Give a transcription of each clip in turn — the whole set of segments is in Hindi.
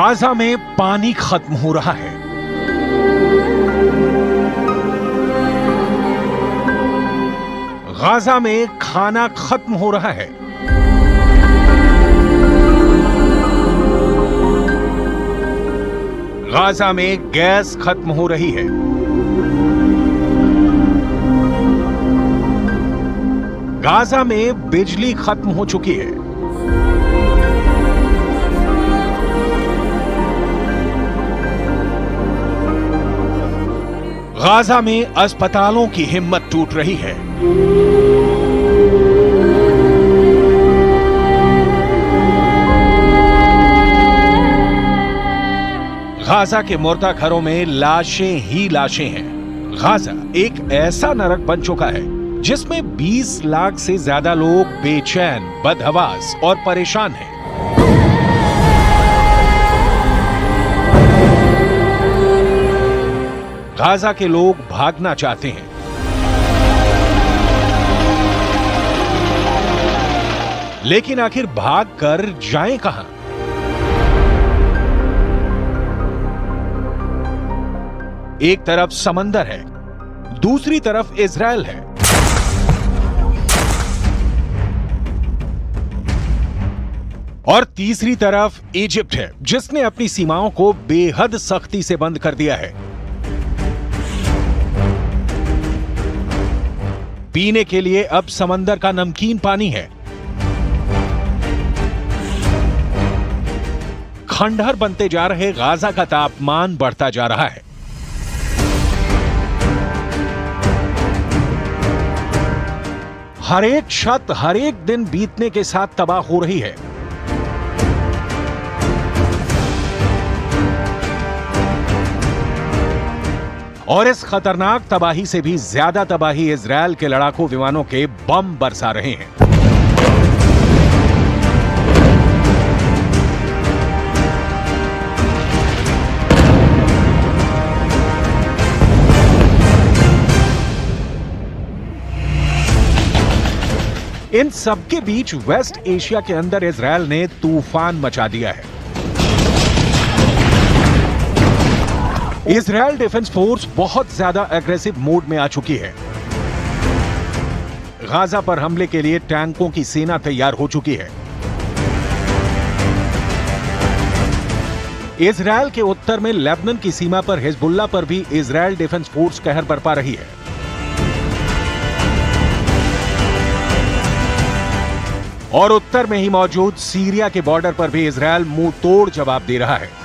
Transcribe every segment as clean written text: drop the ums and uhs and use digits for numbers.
गाजा में पानी खत्म हो रहा है। गाजा में खाना खत्म हो रहा है। गाजा में गैस खत्म हो रही है। गाजा में बिजली खत्म हो चुकी है। गाजा में अस्पतालों की हिम्मत टूट रही है। गाजा के मुर्दा घरों में लाशें ही लाशें हैं। गाजा एक ऐसा नरक बन चुका है जिसमें 20 लाख से ज्यादा लोग बेचैन, बदहवास और परेशान हैं। गाजा के लोग भागना चाहते हैं, लेकिन आखिर भाग कर जाएं कहां? एक तरफ समंदर है, दूसरी तरफ इजराइल है। और तीसरी तरफ इजिप्ट है, जिसने अपनी सीमाओं को बेहद सख्ती से बंद कर दिया है। पीने के लिए अब समंदर का नमकीन पानी है। खंडहर बनते जा रहे गाजा का तापमान बढ़ता जा रहा है। हर एक छत हर एक दिन बीतने के साथ तबाह हो रही है। और इस खतरनाक तबाही से भी ज्यादा तबाही इजराइल के लड़ाकू विमानों के बम बरसा रहे हैं। इन सबके बीच वेस्ट एशिया के अंदर इजराइल ने तूफान मचा दिया है। इजराइल डिफेंस फोर्स बहुत ज्यादा एग्रेसिव मोड में आ चुकी है। गाजा पर हमले के लिए टैंकों की सेना तैयार हो चुकी है। इजराइल के उत्तर में लेबनान की सीमा पर हिजबुल्ला पर भी इजराइल डिफेंस फोर्स कहर बरपा रही है। और उत्तर में ही मौजूद सीरिया के बॉर्डर पर भी इजराइल मुंह तोड़ जवाब दे रहा है।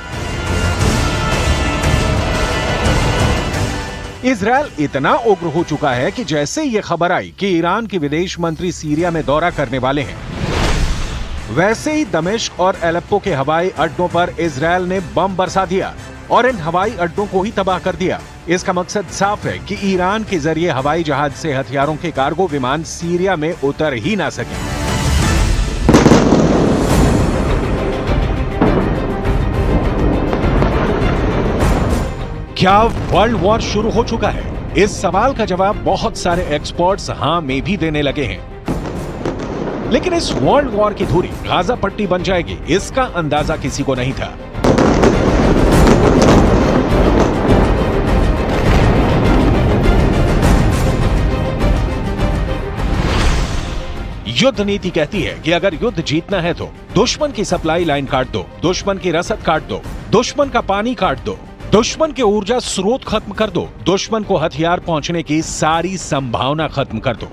इजराइल इतना उग्र हो चुका है कि जैसे ये खबर आई कि ईरान के विदेश मंत्री सीरिया में दौरा करने वाले हैं, वैसे ही दमिश्क और एलेप्पो के हवाई अड्डों पर इजराइल ने बम बरसा दिया और इन हवाई अड्डों को ही तबाह कर दिया। इसका मकसद साफ है कि ईरान के जरिए हवाई जहाज से हथियारों के कार्गो विमान सीरिया में उतर ही ना सके। क्या वर्ल्ड वॉर शुरू हो चुका है? इस सवाल का जवाब बहुत सारे एक्सपर्ट्स हां में भी देने लगे हैं। लेकिन इस वर्ल्ड वॉर की धुरी गाजा पट्टी बन जाएगी, इसका अंदाजा किसी को नहीं था। युद्ध नीति कहती है कि अगर युद्ध जीतना है तो दुश्मन की सप्लाई लाइन काट दो, दुश्मन की रसद काट दो, दुश्मन का पानी काट दो, दुश्मन के ऊर्जा स्रोत खत्म कर दो, दुश्मन को हथियार पहुंचने की सारी संभावना खत्म कर दो।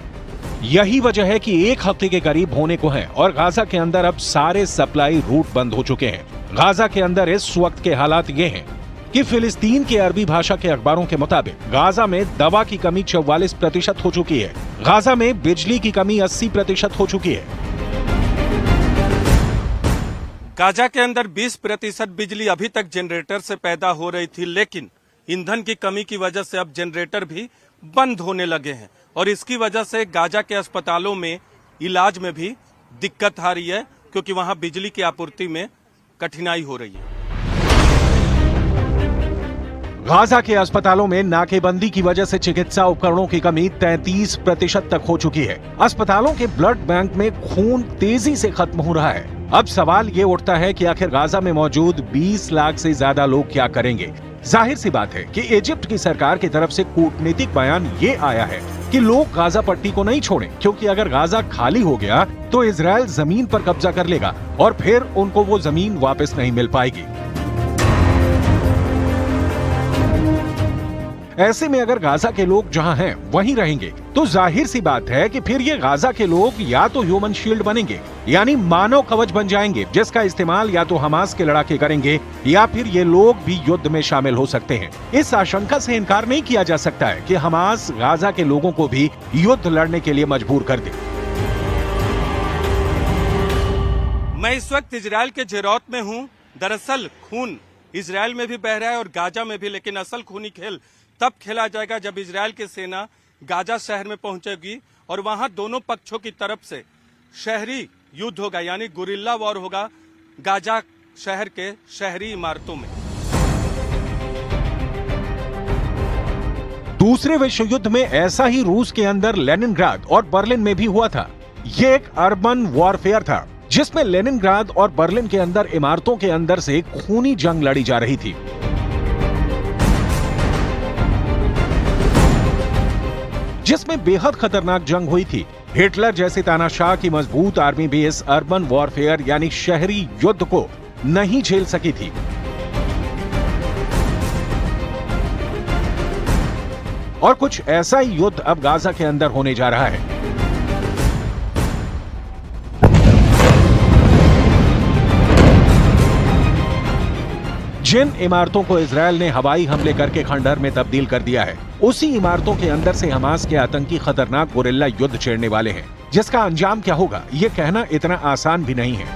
यही वजह है कि एक हफ्ते के करीब होने को है और गाजा के अंदर अब सारे सप्लाई रूट बंद हो चुके हैं। गाजा के अंदर इस वक्त के हालात ये हैं कि फिलिस्तीन के अरबी भाषा के अखबारों के मुताबिक गाजा में दवा की कमी 44% हो चुकी है। गाजा में बिजली की कमी 80% हो चुकी है। गाजा के अंदर 20% बिजली अभी तक जनरेटर से पैदा हो रही थी, लेकिन ईंधन की कमी की वजह से अब जनरेटर भी बंद होने लगे हैं और इसकी वजह से गाजा के अस्पतालों में इलाज में भी दिक्कत आ रही है, क्योंकि वहां बिजली की आपूर्ति में कठिनाई हो रही है। गाजा के अस्पतालों में नाकेबंदी की वजह से चिकित्सा उपकरणों की कमी 33% तक हो चुकी है। अस्पतालों के ब्लड बैंक में खून तेजी से खत्म हो रहा है। अब सवाल ये उठता है कि आखिर गाजा में मौजूद 20 लाख से ज्यादा लोग क्या करेंगे। जाहिर सी बात है कि इजिप्ट की सरकार की तरफ से कूटनीतिक बयान ये आया है कि लोग गाजा पट्टी को नहीं छोड़ें, क्योंकि अगर गाजा खाली हो गया तो इजराइल जमीन पर कब्जा कर लेगा और फिर उनको वो जमीन वापस नहीं मिल पाएगी। ऐसे में अगर गाजा के लोग जहां हैं वहीं रहेंगे तो जाहिर सी बात है कि फिर ये गाजा के लोग या तो ह्यूमन शील्ड बनेंगे, यानी मानव कवच बन जाएंगे, जिसका इस्तेमाल या तो हमास के लड़ाके करेंगे या फिर ये लोग भी युद्ध में शामिल हो सकते हैं। इस आशंका से इनकार नहीं किया जा सकता है कि हमास गाजा के लोगों को भी युद्ध लड़ने के लिए मजबूर कर दे। मैं इस वक्त इजराइल के जेरौत में हूं। दरअसल खून इजराइल में भी बह रहा है और गाजा में भी, लेकिन असल खूनी खेल तब खेला जाएगा जब इजराइल की सेना गाजा शहर में पहुंचेगी और वहां दोनों पक्षों की तरफ से शहरी युद्ध होगा, यानी गुरिल्ला वॉर होगा गाजा शहर के शहरी इमारतों में। दूसरे विश्व युद्ध में ऐसा ही रूस के अंदर लेनिनग्राद और बर्लिन में भी हुआ था। ये एक अर्बन वॉरफेयर था जिसमें लेनिनग्राद और बर्लिन के अंदर इमारतों के अंदर से खूनी जंग लड़ी जा रही थी। जिसमें बेहद खतरनाक जंग हुई थी। हिटलर जैसे तानाशाह की मजबूत आर्मी भी इस अर्बन वॉरफेयर यानी शहरी युद्ध को नहीं झेल सकी थी। और कुछ ऐसा ही युद्ध अब गाजा के अंदर होने जा रहा है। जिन इमारतों को इजरायल ने हवाई हमले करके खंडहर में तब्दील कर दिया है, उसी इमारतों के अंदर से हमास के आतंकी खतरनाक गुरिल्ला युद्ध छेड़ने वाले हैं, जिसका अंजाम क्या होगा ये कहना इतना आसान भी नहीं है।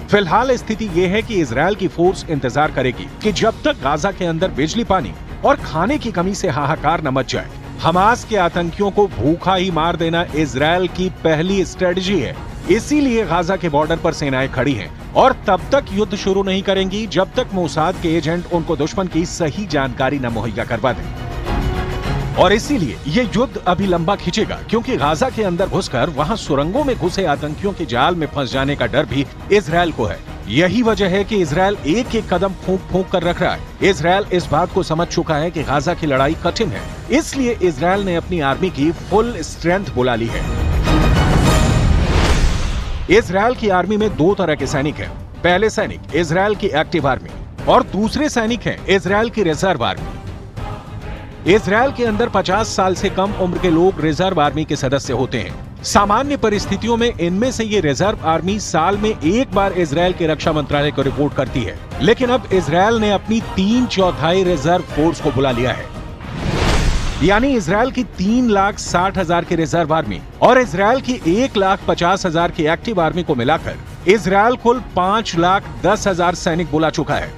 फिलहाल स्थिति ये है कि इजरायल की फोर्स इंतजार करेगी कि जब तक गाजा के अंदर बिजली, पानी और खाने की कमी से हाहाकार न मच जाए। हमास के आतंकियों को भूखा ही मार देना इजरायल की पहली स्ट्रेटजी है। इसीलिए गाजा के बॉर्डर पर सेनाएं खड़ी हैं और तब तक युद्ध शुरू नहीं करेंगी जब तक मोसाद के एजेंट उनको दुश्मन की सही जानकारी न मुहैया करवा दें। और इसीलिए ये युद्ध अभी लंबा खींचेगा, क्योंकि गाजा के अंदर घुसकर वहां सुरंगों में घुसे आतंकियों के जाल में फंस जाने का डर भी इजरायल को है। यही वजह है कि इजरायल एक एक कदम फूंक फूंक कर रख रहा है। इजरायल इस बात को समझ चुका है कि गाजा की लड़ाई कठिन है, इसलिए इजरायल ने अपनी आर्मी की फुल स्ट्रेंथ बुला ली है। इजरायल की आर्मी में दो तरह के सैनिक हैं। पहले सैनिक इजरायल की एक्टिव आर्मी और दूसरे सैनिक हैं इजरायल की रिजर्व आर्मी। इजरायल के अंदर 50 साल से कम उम्र के लोग रिजर्व आर्मी के सदस्य होते हैं। सामान्य परिस्थितियों में इनमें से ये रिजर्व आर्मी साल में एक बार इजरायल के रक्षा मंत्रालय को रिपोर्ट करती है, लेकिन अब इजरायल ने अपनी 3/4 रिजर्व फोर्स को बुला लिया है। यानी इजरायल की 3,60,000 की रिजर्व आर्मी और इजरायल की 1,50,000 की एक्टिव आर्मी को मिलाकर इजरायल कुल 5,10,000 सैनिक बुला चुका है।